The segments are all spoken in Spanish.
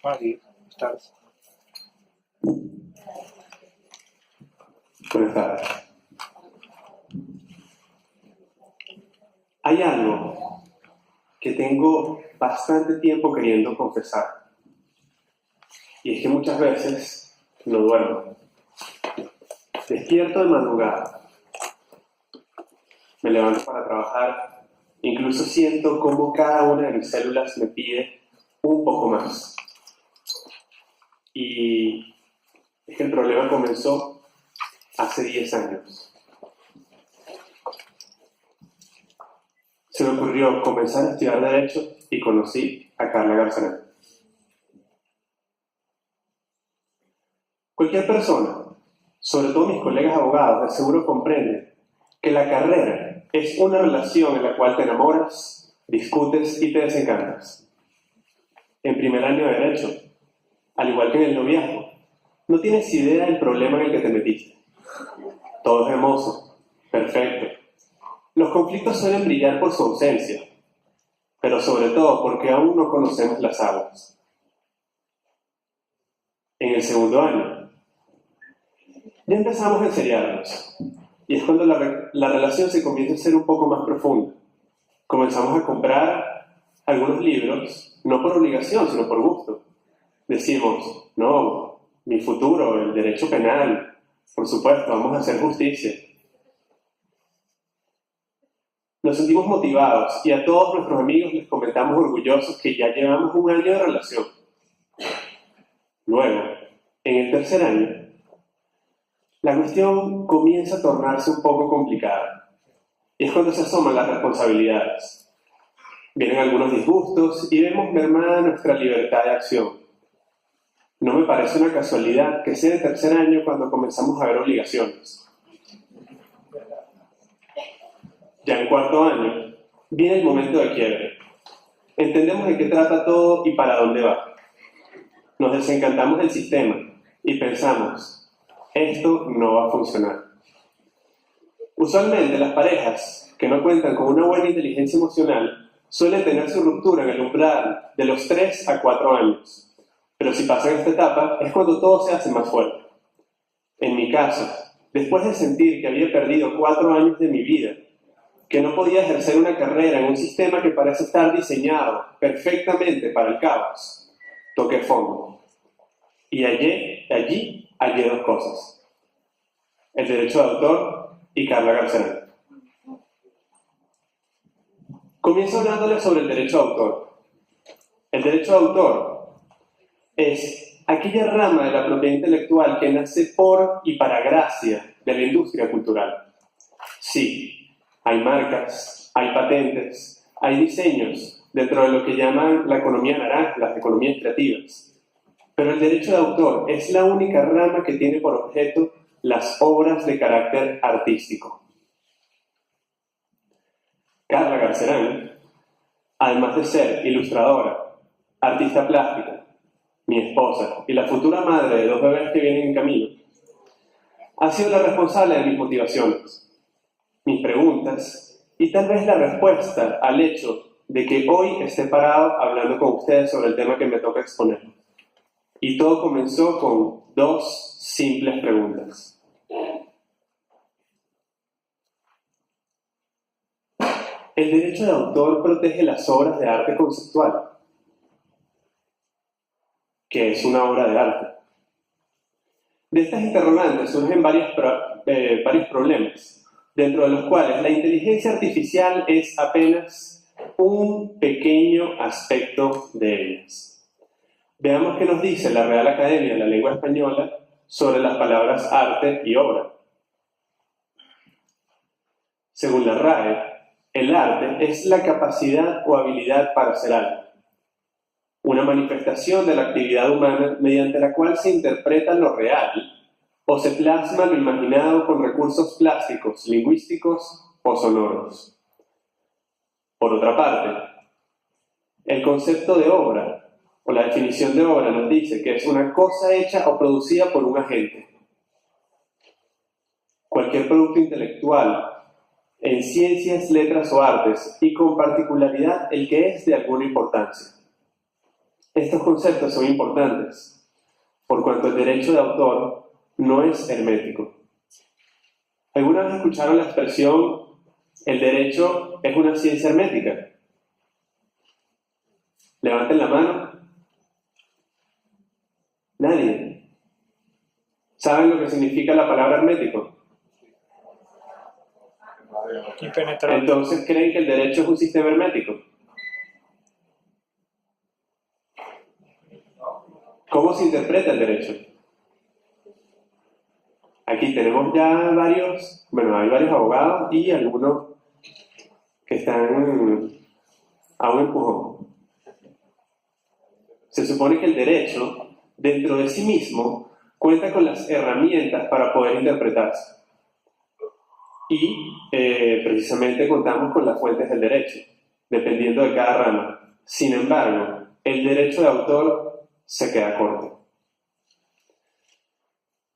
Buddy, ¿estás? Buenas tardes. Hay algo que tengo bastante tiempo queriendo confesar. Y es que muchas veces no duermo. Despierto de madrugada. Me levanto para trabajar. Incluso siento cómo cada una de mis células me pide un poco más. Y es que el problema comenzó hace 10 años. Se me ocurrió comenzar a estudiar Derecho y conocí a Carla García. Cualquier persona, sobre todo mis colegas abogados, de seguro comprenden que la carrera es una relación en la cual te enamoras, discutes y te desencantas. En primer año de Derecho, al igual que en el noviazgo, no tienes idea del problema en el que te metiste. Todo es hermoso, perfecto. Los conflictos suelen brillar por su ausencia, pero sobre todo porque aún no conocemos las aguas. En el segundo año, ya empezamos a enseriarnos, y es cuando la relación se comienza a ser un poco más profunda. Comenzamos a comprar algunos libros, no por obligación, sino por gusto. Decimos, no, mi futuro, el derecho penal, por supuesto, vamos a hacer justicia. Nos sentimos motivados y a todos nuestros amigos les comentamos orgullosos que ya llevamos un año de relación. Luego, en el tercer año, la cuestión comienza a tornarse un poco complicada. Y es cuando se asoman las responsabilidades. Vienen algunos disgustos y vemos mermada nuestra libertad de acción. No me parece una casualidad que sea el tercer año cuando comenzamos a ver obligaciones. Ya en cuarto año, viene el momento de quiebre. Entendemos de qué trata todo y para dónde va. Nos desencantamos del sistema y pensamos, esto no va a funcionar. Usualmente las parejas que no cuentan con una buena inteligencia emocional suelen tener su ruptura en el umbral de los 3 a 4 años. Pero si pasan esta etapa, es cuando todo se hace más fuerte. En mi caso, después de sentir que había perdido 4 años de mi vida, que no podía ejercer una carrera en un sistema que parece estar diseñado perfectamente para el caos, toqué fondo. Y allí hallé 2 cosas: el derecho de autor y Carla García. Comienzo hablándole sobre el derecho de autor. El derecho de autor es aquella rama de la propiedad intelectual que nace por y para gracia de la industria cultural. Sí, hay marcas, hay patentes, hay diseños dentro de lo que llaman la economía naranja, las economías creativas. Pero el derecho de autor es la única rama que tiene por objeto las obras de carácter artístico. Carla García, además de ser ilustradora, artista plástica, mi esposa y la futura madre de 2 bebés que vienen en camino, ha sido la responsable de mis motivaciones, mis preguntas y tal vez la respuesta al hecho de que hoy esté parado hablando con ustedes sobre el tema que me toca exponer. Y todo comenzó con 2 simples preguntas. ¿El derecho de autor protege las obras de arte conceptual? ¿Qué es una obra de arte? De estas interrogantes surgen varios problemas, dentro de los cuales la inteligencia artificial es apenas un pequeño aspecto de ellas. Veamos qué nos dice la Real Academia de la Lengua Española sobre las palabras arte y obra. Según la RAE, el arte es la capacidad o habilidad para hacer algo, una manifestación de la actividad humana mediante la cual se interpreta lo real o se plasma lo imaginado con recursos plásticos, lingüísticos o sonoros. Por otra parte, el concepto de obra o la definición de obra nos dice que es una cosa hecha o producida por un agente. Cualquier producto intelectual en ciencias, letras o artes, y con particularidad el que es de alguna importancia. Estos conceptos son importantes, por cuanto el derecho de autor no es hermético. ¿Alguna vez escucharon la expresión, el derecho es una ciencia hermética? Levanten la mano. Nadie. ¿Saben lo que significa la palabra hermético? Impenetrable. Entonces, ¿creen que el derecho es un sistema hermético? ¿Cómo se interpreta el derecho? Aquí tenemos ya hay varios abogados y algunos que están a un empujón. Se supone que el derecho, dentro de sí mismo, cuenta con las herramientas para poder interpretarse. Y precisamente contamos con las fuentes del derecho, dependiendo de cada rama. Sin embargo, el derecho de autor se queda corto.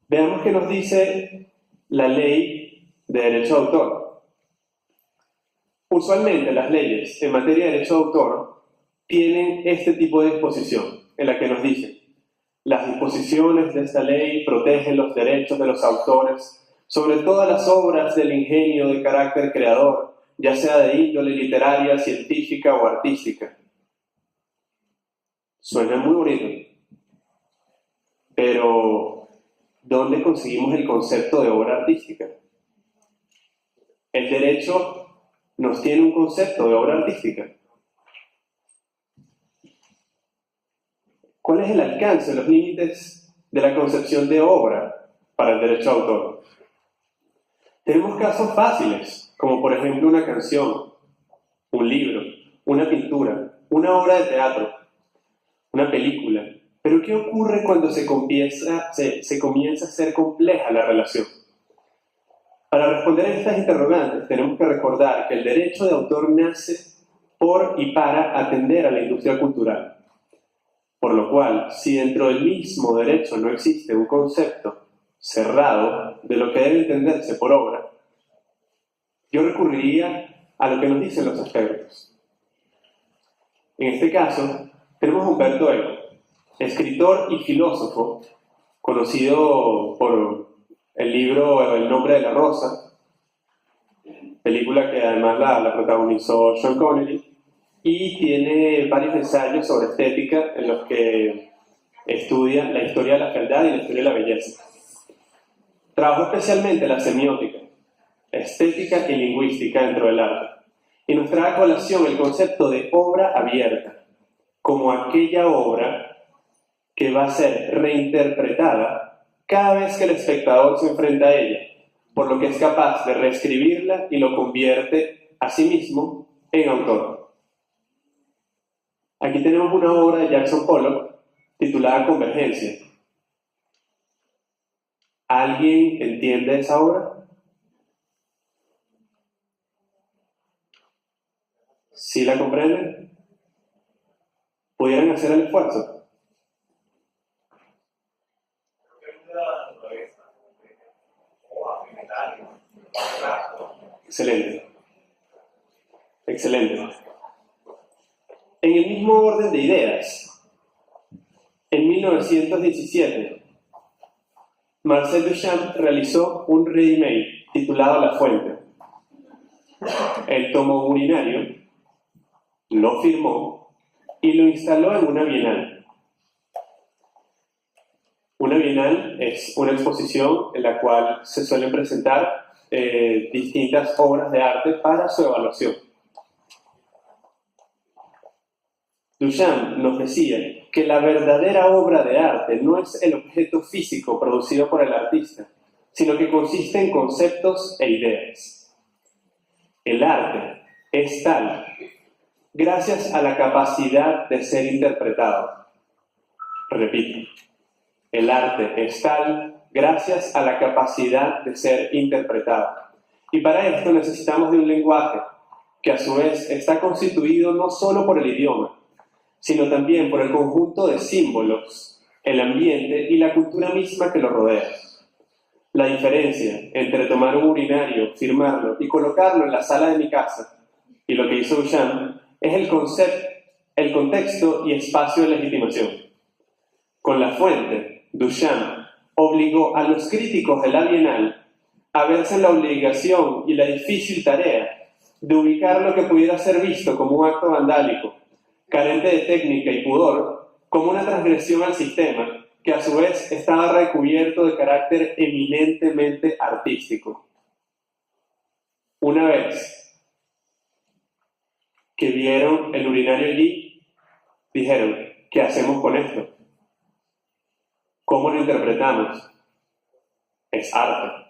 Veamos qué nos dice la ley de derecho de autor. Usualmente las leyes en materia de derecho de autor tienen este tipo de disposición, en la que nos dicen: las disposiciones de esta ley protegen los derechos de los autores sobre todas las obras del ingenio de carácter creador, ya sea de índole literaria, científica o artística. Suena muy bonito, pero ¿dónde conseguimos el concepto de obra artística? El derecho nos tiene un concepto de obra artística. ¿Cuál es el alcance, los límites de la concepción de obra para el derecho de autor? Tenemos casos fáciles, como por ejemplo una canción, un libro, una pintura, una obra de teatro, una película. Pero ¿qué ocurre cuando se comienza a ser compleja la relación? Para responder a estas interrogantes tenemos que recordar que el derecho de autor nace por y para atender a la industria cultural. Por lo cual, si dentro del mismo derecho no existe un concepto cerrado de lo que debe entenderse por obra, yo recurriría a lo que nos dicen los expertos. En este caso, tenemos a Umberto Eco, escritor y filósofo, conocido por el libro El nombre de la rosa, película que además la protagonizó Sean Connery, y tiene varios ensayos sobre estética en los que estudia la historia de la fealdad y la historia de la belleza. Trabajó especialmente la semiótica, estética y lingüística dentro del arte, y nos trae a colación el concepto de obra abierta, como aquella obra que va a ser reinterpretada cada vez que el espectador se enfrenta a ella, por lo que es capaz de reescribirla y lo convierte a sí mismo en autor. Aquí tenemos una obra de Jackson Pollock titulada Convergencia. ¿Alguien entiende esa obra? ¿Sí la comprenden? ¿Pudieran hacer el esfuerzo? Excelente. Excelente. En el mismo orden de ideas, en 1917, Marcel Duchamp realizó un ready-made titulado La Fuente. Él tomó un urinario, lo firmó y lo instaló en una bienal. Una bienal es una exposición en la cual se suelen presentar distintas obras de arte para su evaluación. Duchamp nos decía que la verdadera obra de arte no es el objeto físico producido por el artista, sino que consiste en conceptos e ideas. El arte es tal gracias a la capacidad de ser interpretado. Repito, el arte es tal gracias a la capacidad de ser interpretado. Y para esto necesitamos de un lenguaje que a su vez está constituido no solo por el idioma, sino también por el conjunto de símbolos, el ambiente y la cultura misma que lo rodea. La diferencia entre tomar un urinario, firmarlo y colocarlo en la sala de mi casa y lo que hizo Duchamp es el concepto el contexto y espacio de legitimación. Con La Fuente, Duchamp obligó a los críticos de la Bienal a verse en la obligación y la difícil tarea de ubicar lo que pudiera ser visto como un acto vandálico, carente de técnica y pudor, como una transgresión al sistema, que a su vez estaba recubierto de carácter eminentemente artístico. Una vez que vieron el urinario allí, dijeron, ¿qué hacemos con esto? ¿Cómo lo interpretamos? Es arte.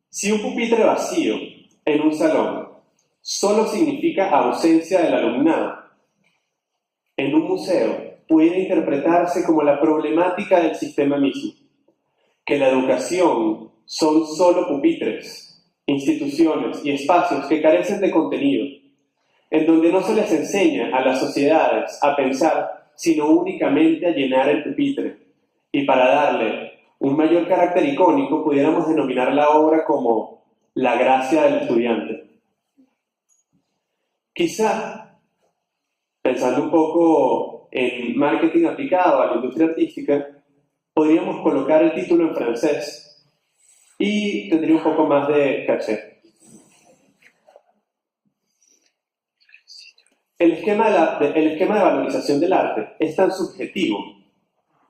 Si un pupitre vacío en un salón solo significa ausencia del alumnado, en un museo puede interpretarse como la problemática del sistema mismo, que la educación son solo pupitres, instituciones y espacios que carecen de contenido, en donde no se les enseña a las sociedades a pensar, sino únicamente a llenar el pupitre. Y para darle un mayor carácter icónico, pudiéramos denominar la obra como la gracia del estudiante. Quizá, pensando un poco en marketing aplicado a la industria artística, podríamos colocar el título en francés y tendría un poco más de caché. El esquema de valorización del arte es tan subjetivo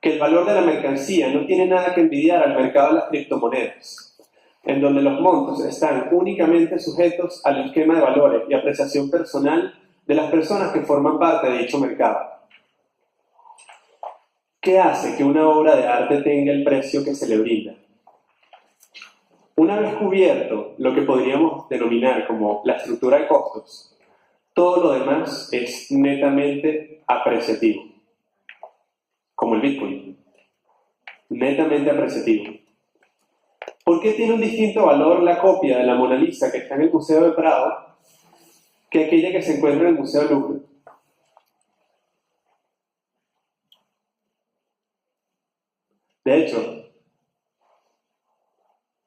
que el valor de la mercancía no tiene nada que envidiar al mercado de las criptomonedas, en donde los montos están únicamente sujetos al esquema de valores y apreciación personal de las personas que forman parte de dicho mercado. ¿Qué hace que una obra de arte tenga el precio que se le brinda? Una vez cubierto lo que podríamos denominar como la estructura de costos, todo lo demás es netamente apreciativo, como el Bitcoin, netamente apreciativo. ¿Por qué tiene un distinto valor la copia de la Mona Lisa que está en el Museo de Prado que aquella que se encuentra en el Museo del Louvre? De hecho,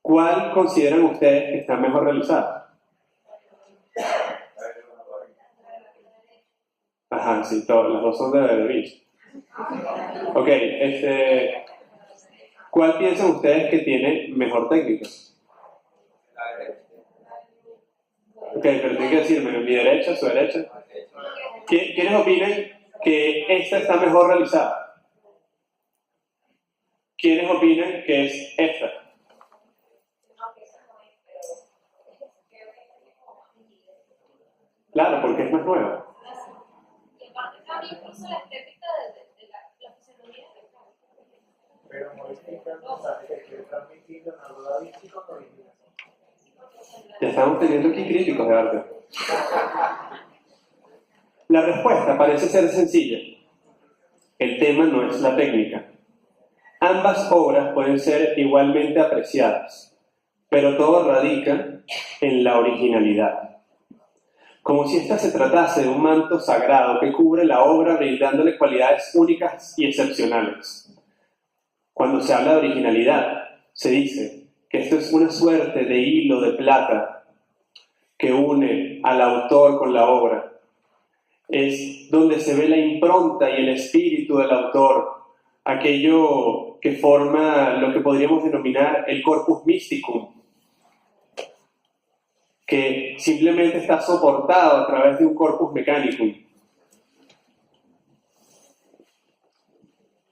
¿cuál consideran ustedes que está mejor realizada? Ajá, sí, las dos son de Da Vinci. Ok, ¿cuál piensan ustedes que tiene mejor técnica? Ok, pero tienen que decirme, ¿mi derecha, su derecha? ¿Quiénes opinan que esta está mejor realizada? ¿Quiénes opinan que es esta? Claro, porque es más nueva. Y aparte cambia incluso la estética de la fisonomía del campo. Pero modifica el mensaje que quiere transmitir de una rueda vística con original. Ya estamos teniendo aquí críticos de arte. La respuesta parece ser sencilla. El tema no es la técnica. Ambas obras pueden ser igualmente apreciadas, pero todo radica en la originalidad. Como si ésta se tratase de un manto sagrado que cubre la obra brindándole cualidades únicas y excepcionales. Cuando se habla de originalidad, se dice que esto es una suerte de hilo de plata que une al autor con la obra. Es donde se ve la impronta y el espíritu del autor, aquello que forma lo que podríamos denominar el corpus mysticum, que simplemente está soportado a través de un corpus mechanicum.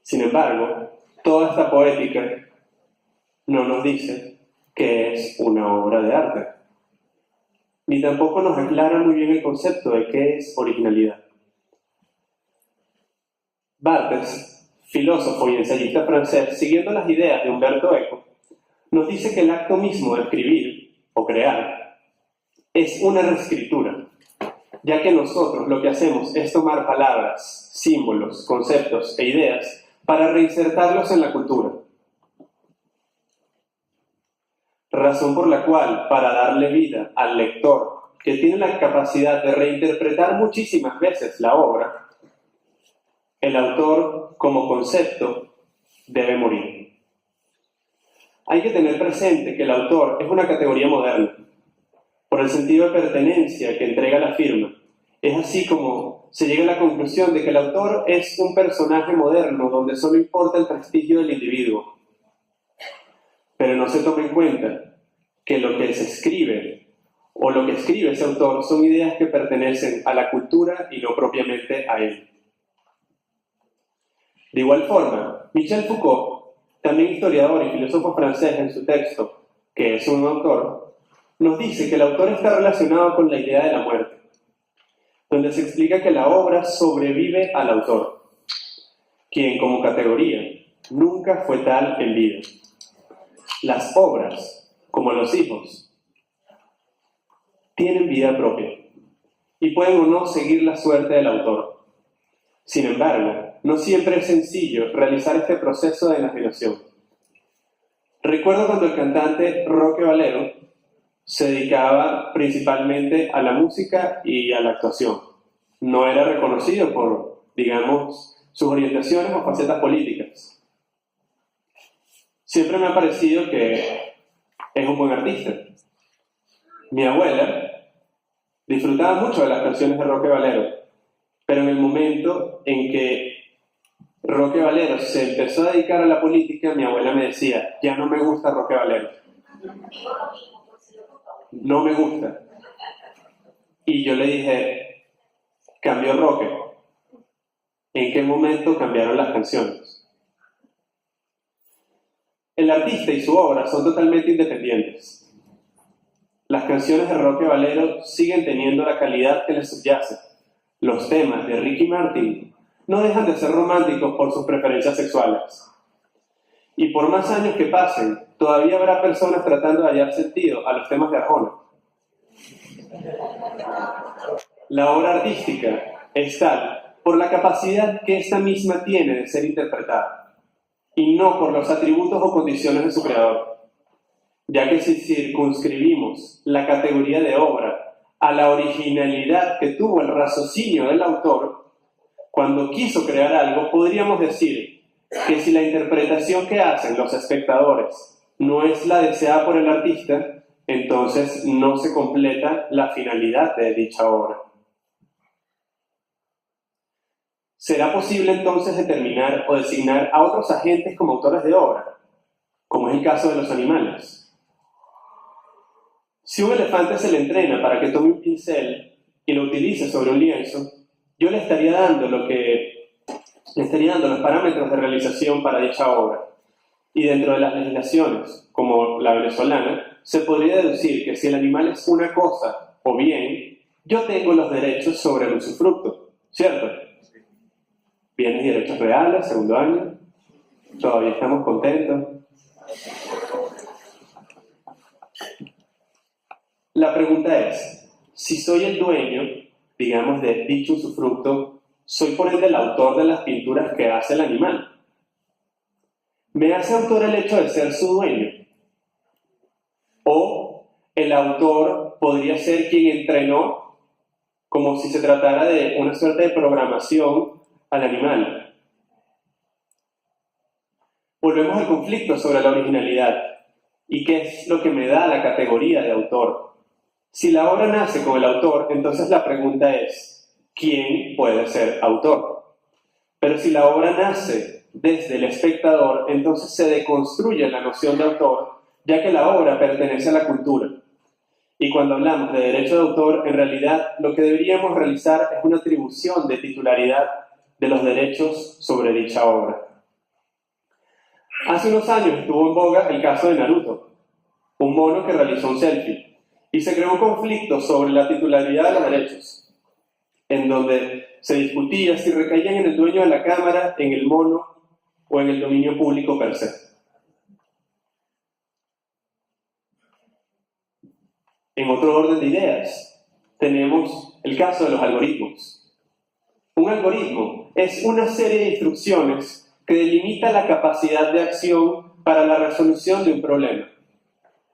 Sin embargo, toda esta poética no nos dice que es una obra de arte, ni tampoco nos aclara muy bien el concepto de qué es originalidad. Barthes, filósofo y ensayista francés, siguiendo las ideas de Umberto Eco, nos dice que el acto mismo de escribir o crear es una reescritura, ya que nosotros lo que hacemos es tomar palabras, símbolos, conceptos e ideas para reinsertarlos en la cultura. Razón por la cual, para darle vida al lector, que tiene la capacidad de reinterpretar muchísimas veces la obra, el autor, como concepto, debe morir. Hay que tener presente que el autor es una categoría moderna, por el sentido de pertenencia que entrega la firma, Es así como se llega a la conclusión de que el autor es un personaje moderno donde solo importa el prestigio del individuo. Pero no se toma en cuenta que lo que se escribe o lo que escribe ese autor son ideas que pertenecen a la cultura y no propiamente a él. De igual forma, Michel Foucault, también historiador y filósofo francés en su texto, que es un autor, nos dice que el autor está relacionado con la idea de la muerte, donde se explica que la obra sobrevive al autor, quien como categoría nunca fue tal en vida. Las obras, como los hijos, tienen vida propia y pueden o no seguir la suerte del autor. Sin embargo, no siempre es sencillo realizar este proceso de enajenación. Recuerdo cuando el cantante Roque Valero se dedicaba principalmente a la música y a la actuación. No era reconocido por, digamos, sus orientaciones o facetas políticas. Siempre me ha parecido que es un buen artista. Mi abuela disfrutaba mucho de las canciones de Roque Valero, pero en el momento en que Roque Valero se empezó a dedicar a la política, mi abuela me decía, ya no me gusta Roque Valero. No me gusta. Y yo le dije, cambió Roque. ¿En qué momento cambiaron las canciones? El artista y su obra son totalmente independientes. Las canciones de Roque Valero siguen teniendo la calidad que les subyace. Los temas de Ricky Martin no dejan de ser románticos por sus preferencias sexuales. Y por más años que pasen, todavía habrá personas tratando de hallar sentido a los temas de Arjona. La obra artística es tal por la capacidad que esta misma tiene de ser interpretada, y no por los atributos o condiciones de su creador, ya que si circunscribimos la categoría de obra a la originalidad que tuvo el raciocinio del autor, cuando quiso crear algo, podríamos decir que si la interpretación que hacen los espectadores no es la deseada por el artista, entonces no se completa la finalidad de dicha obra. ¿Será posible entonces determinar o designar a otros agentes como autores de obra, como es el caso de los animales? Si un elefante se le entrena para que tome un pincel y lo utilice sobre un lienzo, yo le estaría dando los parámetros de realización para dicha obra. Y dentro de las legislaciones, como la venezolana, se podría deducir que si el animal es una cosa o bien, yo tengo los derechos sobre el usufructo, ¿cierto? Bienes y derechos reales, segundo año, todavía estamos contentos. La pregunta es, si soy el dueño, digamos, de dicho usufructo, ¿soy por ende el autor de las pinturas que hace el animal? ¿Me hace autor el hecho de ser su dueño? ¿O el autor podría ser quien entrenó, como si se tratara de una suerte de programación al animal? Volvemos al conflicto sobre la originalidad y qué es lo que me da la categoría de autor. Si la obra nace con el autor, entonces la pregunta es, ¿quién puede ser autor? Pero si la obra nace desde el espectador, entonces se deconstruye la noción de autor, ya que la obra pertenece a la cultura. Y cuando hablamos de derecho de autor, en realidad lo que deberíamos realizar es una atribución de titularidad de los derechos sobre dicha obra. Hace unos años estuvo en boga el caso de Naruto, un mono que realizó un selfie, y se creó un conflicto sobre la titularidad de los derechos, en donde se discutía si recaían en el dueño de la cámara, en el mono o en el dominio público per se. En otro orden de ideas, tenemos el caso de los algoritmos. Un algoritmo es una serie de instrucciones que delimita la capacidad de acción para la resolución de un problema.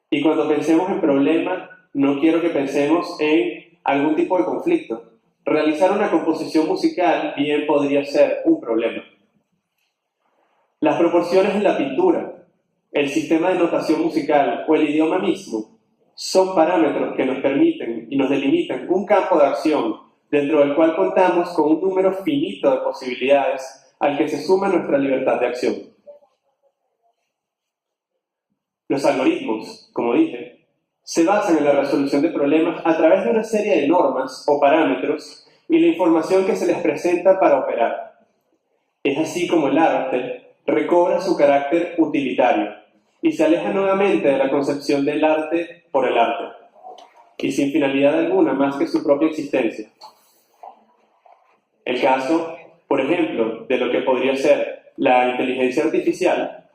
Y cuando pensemos en problema, no quiero que pensemos en algún tipo de conflicto. Realizar una composición musical bien podría ser un problema. Las proporciones en la pintura, el sistema de notación musical o el idioma mismo son parámetros que nos permiten y nos delimitan un campo de acción dentro del cual contamos con un número finito de posibilidades al que se suma nuestra libertad de acción. Los algoritmos, como dije, se basan en la resolución de problemas a través de una serie de normas o parámetros y la información que se les presenta para operar. Es así como el arte recobra su carácter utilitario y se aleja nuevamente de la concepción del arte por el arte, y sin finalidad alguna más que su propia existencia. El caso, por ejemplo, de lo que podría ser la inteligencia artificial,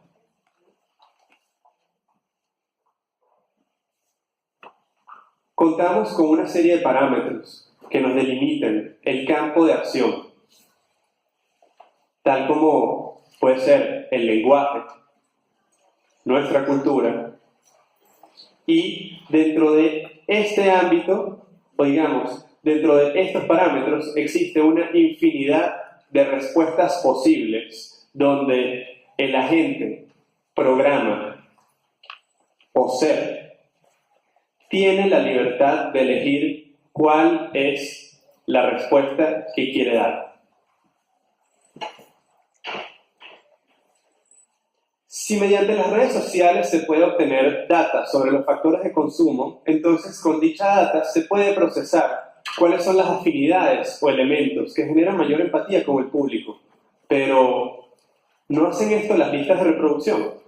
contamos con una serie de parámetros que nos delimitan el campo de acción, tal como puede ser el lenguaje, nuestra cultura, y dentro de este ámbito, o digamos, dentro de estos parámetros existe una infinidad de respuestas posibles donde el agente, programa o ser tiene la libertad de elegir cuál es la respuesta que quiere dar. Si mediante las redes sociales se puede obtener data sobre los factores de consumo, entonces con dicha data se puede procesar cuáles son las afinidades o elementos que generan mayor empatía con el público. Pero ¿no hacen esto las listas de reproducción?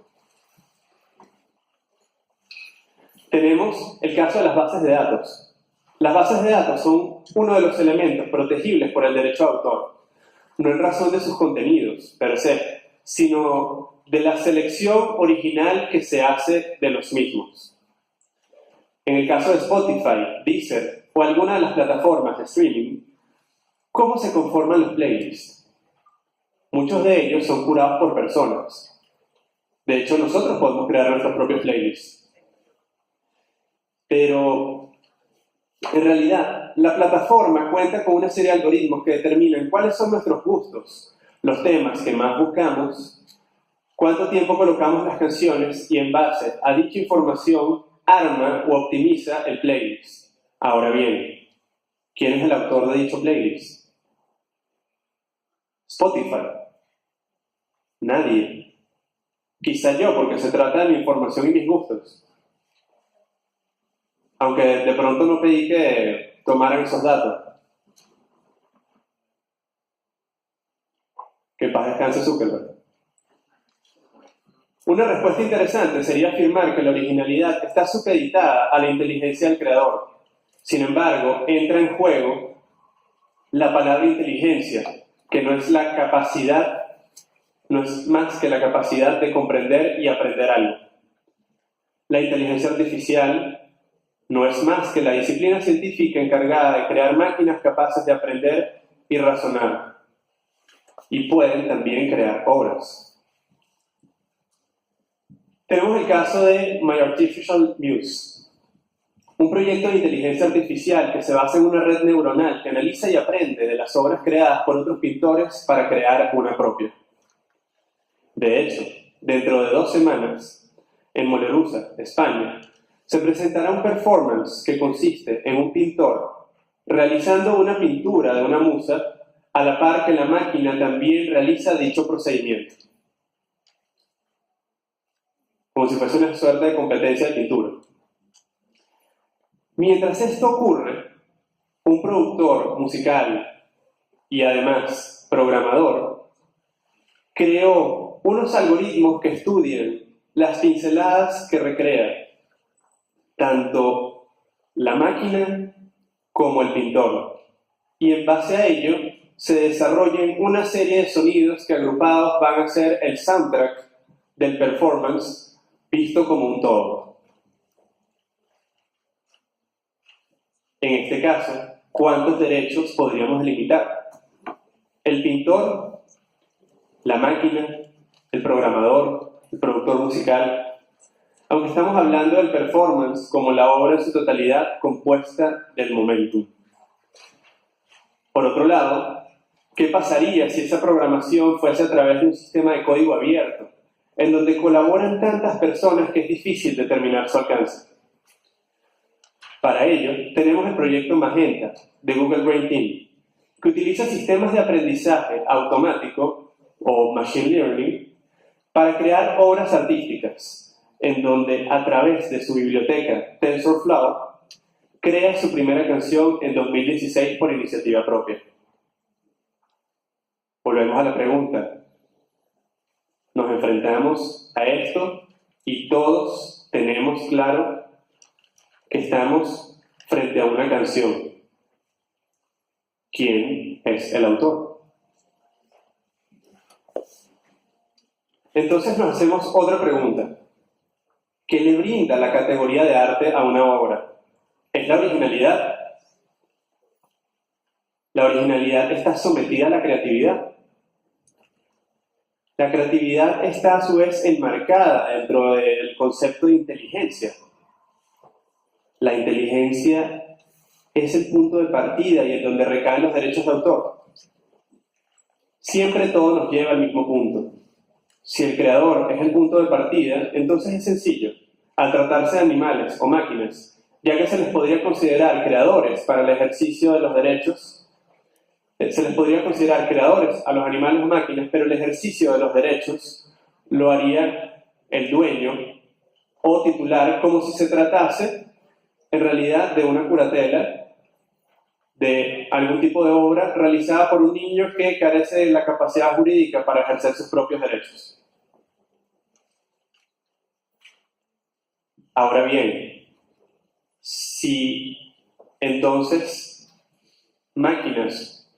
Tenemos el caso de las bases de datos. Las bases de datos son uno de los elementos protegibles por el derecho de autor, no en razón de sus contenidos per se, sino de la selección original que se hace de los mismos. En el caso de Spotify, Deezer o alguna de las plataformas de streaming, ¿cómo se conforman los playlists? Muchos de ellos son curados por personas. De hecho, nosotros podemos crear nuestros propios playlists. Pero, en realidad, la plataforma cuenta con una serie de algoritmos que determinan cuáles son nuestros gustos, los temas que más buscamos, cuánto tiempo colocamos las canciones y en base a dicha información arma o optimiza el playlist. Ahora bien, ¿quién es el autor de dicho playlist? Spotify. Nadie. Quizá yo, porque se trata de mi información y mis gustos. Aunque de pronto no pedí que tomaran esos datos. Que en paz descanse Zuckerberg. Una respuesta interesante sería afirmar que la originalidad está supeditada a la inteligencia del creador. Sin embargo, entra en juego la palabra inteligencia, que no es la capacidad, no es más que la capacidad de comprender y aprender algo. La inteligencia artificial no es más que la disciplina científica encargada de crear máquinas capaces de aprender y razonar. Y pueden también crear obras. Tenemos el caso de My Artificial Muse, un proyecto de inteligencia artificial que se basa en una red neuronal que analiza y aprende de las obras creadas por otros pintores para crear una propia. De hecho, dentro de 2 semanas, en Mollerussa, España, se presentará un performance que consiste en un pintor realizando una pintura de una musa a la par que la máquina también realiza dicho procedimiento. Como si fuese una suerte de competencia de pintura. Mientras esto ocurre, un productor musical y además programador creó unos algoritmos que estudian las pinceladas que recrea tanto la máquina como el pintor, y en base a ello se desarrollan una serie de sonidos que agrupados van a ser el soundtrack del performance visto como un todo. En este caso, ¿cuántos derechos podríamos delimitar? El pintor, la máquina, el programador, el productor musical. Aunque estamos hablando del performance como la obra en su totalidad compuesta del momentum. Por otro lado, ¿qué pasaría si esa programación fuese a través de un sistema de código abierto, en donde colaboran tantas personas que es difícil determinar su alcance? Para ello, tenemos el proyecto Magenta de Google Brain Team, que utiliza sistemas de aprendizaje automático o Machine Learning para crear obras artísticas, en donde a través de su biblioteca TensorFlow crea su primera canción en 2016 por iniciativa propia. Volvemos a la pregunta. Nos enfrentamos a esto y todos tenemos claro que estamos frente a una canción. ¿Quién es el autor? Entonces nos hacemos otra pregunta. ¿Qué le brinda la categoría de arte a una obra? ¿Es la originalidad? ¿La originalidad está sometida a la creatividad? La creatividad está a su vez enmarcada dentro del concepto de inteligencia. La inteligencia es el punto de partida y en donde recaen los derechos de autor. Siempre todo nos lleva al mismo punto. Si el creador es el punto de partida, entonces es sencillo. Al tratarse de animales o máquinas, ya que se les podría considerar creadores para el ejercicio de los derechos, se les podría considerar creadores a los animales o máquinas, pero el ejercicio de los derechos lo haría el dueño o titular, como si se tratase en realidad de una curatela de algún tipo de obra realizada por un niño que carece de la capacidad jurídica para ejercer sus propios derechos. Ahora bien, si entonces máquinas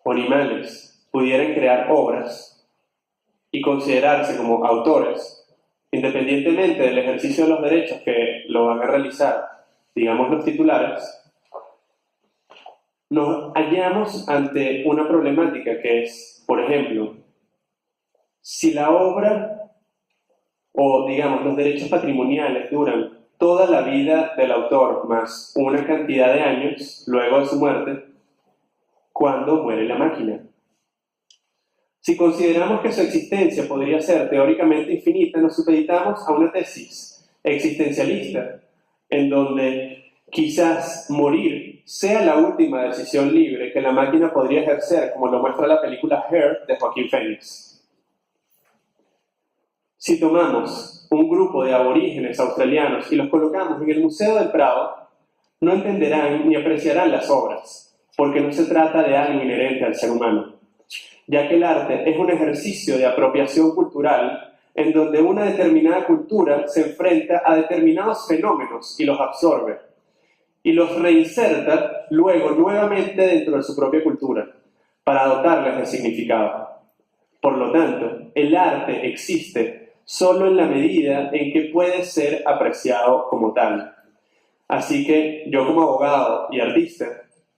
o animales pudieran crear obras y considerarse como autores, independientemente del ejercicio de los derechos que lo van a realizar, digamos, los titulares, nos hallamos ante una problemática que es, por ejemplo, si la obra o, digamos, los derechos patrimoniales duran toda la vida del autor más una cantidad de años luego de su muerte, ¿cuándo muere la máquina? Si consideramos que su existencia podría ser teóricamente infinita, nos supeditamos a una tesis existencialista en donde quizás morir sea la última decisión libre que la máquina podría ejercer, como lo muestra la película Her de Joaquín Phoenix. Si tomamos un grupo de aborígenes australianos y los colocamos en el Museo del Prado, no entenderán ni apreciarán las obras, porque no se trata de algo inherente al ser humano, ya que el arte es un ejercicio de apropiación cultural en donde una determinada cultura se enfrenta a determinados fenómenos y los absorbe, y los reinserta luego nuevamente dentro de su propia cultura, para dotarles de significado. Por lo tanto, el arte existe solo en la medida en que puede ser apreciado como tal. Así que yo, como abogado y artista,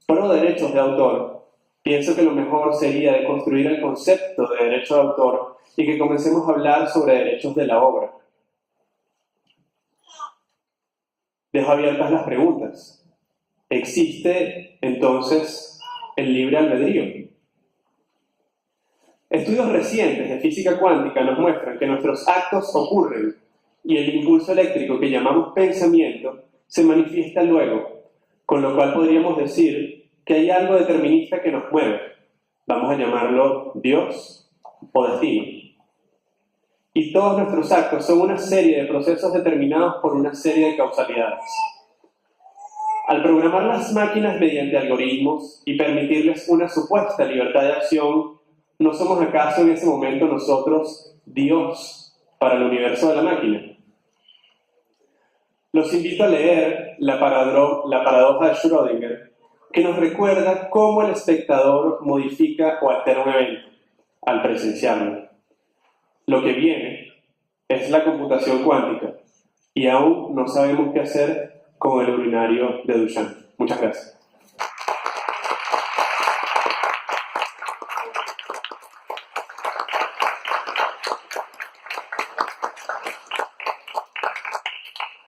pro derechos de autor, pienso que lo mejor sería de construir el concepto de derecho de autor y que comencemos a hablar sobre derechos de la obra. Dejo abiertas las preguntas. ¿Existe entonces el libre albedrío? Estudios recientes de física cuántica nos muestran que nuestros actos ocurren y el impulso eléctrico que llamamos pensamiento se manifiesta luego, con lo cual podríamos decir que hay algo determinista que nos mueve. Vamos a llamarlo Dios o destino. Y todos nuestros actos son una serie de procesos determinados por una serie de causalidades. Al programar las máquinas mediante algoritmos y permitirles una supuesta libertad de acción, ¿no somos acaso en ese momento nosotros Dios para el universo de la máquina? Los invito a leer la paradoja de Schrödinger, que nos recuerda cómo el espectador modifica o altera un evento al presenciarlo. Lo que viene es la computación cuántica y aún no sabemos qué hacer con el urinario de Duchamp. Muchas gracias.